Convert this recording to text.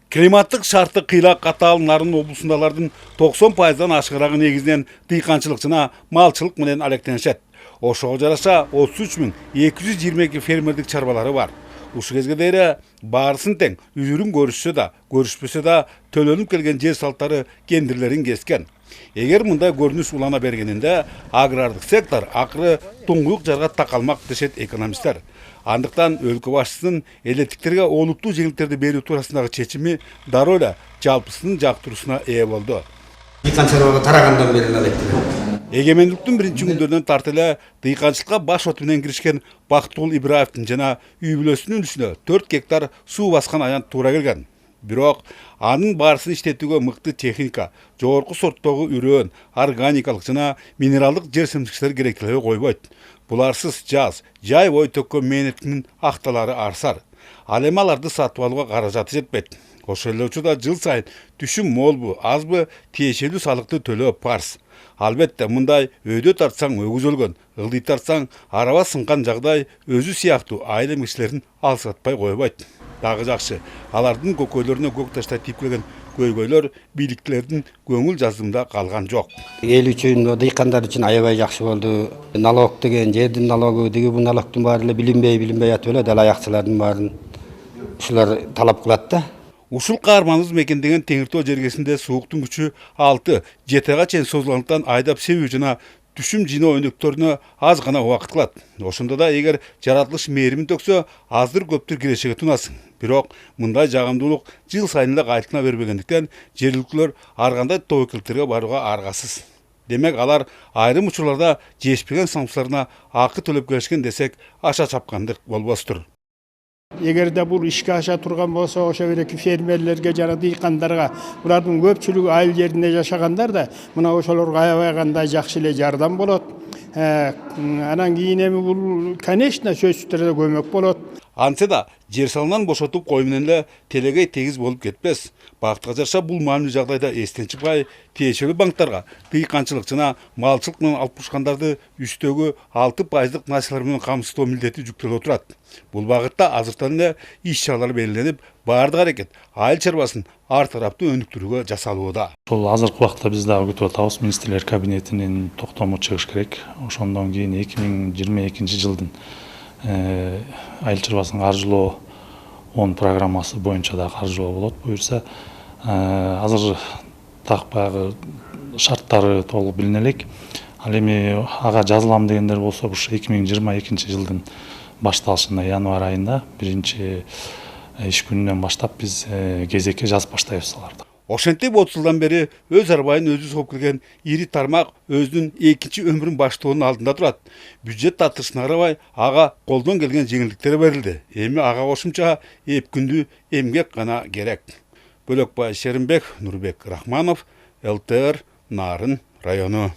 Климаттык шарты кыйлак катаал Нарын облусундагылардын 90%дан ашыгырагы негизинен дыйканчылык жана малчылык менен алектенишет. Ошого жараша 33.222 фермердик чарбалары бар. Ушул кезге дейре баарысын тең үйүрүн көрүшсө да, көрүшпөсө да төлөнүп келген жер салттары кендирлерин кескен. Эгер мындай көрүнүш улана бергенинде агрардык сектор акыры туңгуюк жарга такалмак дешет экономисттер. Андыктан өлкө башчысынын элеттиктерге олуттуу жеңилдиктерди берүү туурасындагы чечими дароо эле жалпысынын жактыруусуна ээ болду. Дыйканчылыкка тарагандан бери алектенет. Эгемендиктин биринчи күндөрүнөн тартып эле дыйканчылыкка баш от менен киришкен Бактыгул Ибраевдин жана үй бүлөсүнүн үлүшүнө 4 гектар суу баскан аянт туура келген. Бирок анын баарысын иштетүүгө мыкты техника, жогорку сорттогу үрөөн, органикалык жана минералдык жер семчикчилер керектелебей койбойт. Буларсыз жаз, жай бой төккөн мээнеттин акталары арсар. Ал эми аларды сатып алууга каражаты жетпейт. Ошол эле учурда жыл сайын түшүм молбу, азбы тиешелүү салыкты төлөө парз. Албетте мындай өйдө тартсаң өгүз өлгөн, ылдый тартсаң араба сынкан жагдай өзү сыяктуу айыл эмгичилерин алсатпай койбойт. Дагы жакшы, алардын көкөйлөрүнө көк таштай тип келген көйгөйлөр бийликтилердин көңүл жаздымда калган жок. Эл үчүн, дыйкандар үчүн аябай жакшы болду. Налог деген, жердин налогу, деги бу налогдун баары эле билинбей атып эле дал аякчылардын баарын ушулар талап кылат да. Ушул каарманыбыз мекендеген Теңиртоо жергесинде сууктун күчү 6-7 чейин созулгандыктан айдап себүү жана түшүм жыйноо өнөктөрүнө аз гана убакыт кылат. Ошондо да эгер жаратылыш мээримин төксө, аздыр көптүр кирешеге тунасың. Бирок мындай жагымдуулук жыл сайын эле кайтына бербегендиктен жергиликтүүлөр ар кандай тобокелдерге барууга аргасыз. Демек алар айрым учурларда жетишпеген самсыларына акы төлөп келишкен десек аша чапкандык болбостур. Эгер да бул ишке аша турган болсо, ошо береки фермерлерге жана дыйкандарга, булардын көпчүлүгү айыл жеринде жашагандар да, мына ошолорго аябай кандай жакшы эле жардам болот. Анан кийин эми бул, конечно, сөзсүз түрдө көмөк болот. Антсе да жер салынан бошотуп кою менен эле телегей тегиз болуп кетпес. Бактыга жараша бул маанилүү жагдайда эстен чыкпай, тиешелүү банктарга дыйканчылык жана малчылык менен алып урушкандарды үстөгү 6% насыялар менен камсыздоо милдети жүктөлүп турат. Бул багытта азыртан эле иш чаралар белгиленип, баардык аракет айыл чарбасын ар тараптуу өнүктүрүүгө жасалууда. Ошол азыркы убакта биз дагы күтүп атабыз, министрлер кабинетинин токтому чыгыш керек. Ошондон кийин 2022-жылдын айыл чарбасын каржылоо 10 программасы боюнча да каржылоо болот буюрса. Азыр так баягы шарттары толук билине элек. Ал эми ага жазылам дегендер болсо, ушу 2022-жылдын башталышында январь айында биринчи иш күнүнөн баштап биз кезекке жазып баштайбыз аларды. Ошентип 30 жылдан бери өз арбайын өзү сооп келген ири тармак өзүнүн экинчи өмүрүн баштоонун алдында турат. Бюджет тартышына карабай ага колдон келген жеңилдиктер берилди. Эми ага кошумча эпкүндүү эмгек гана керек. Бөлөкбай Шеримбек, Нурбек Рахманов, ЛТР, Нарын району.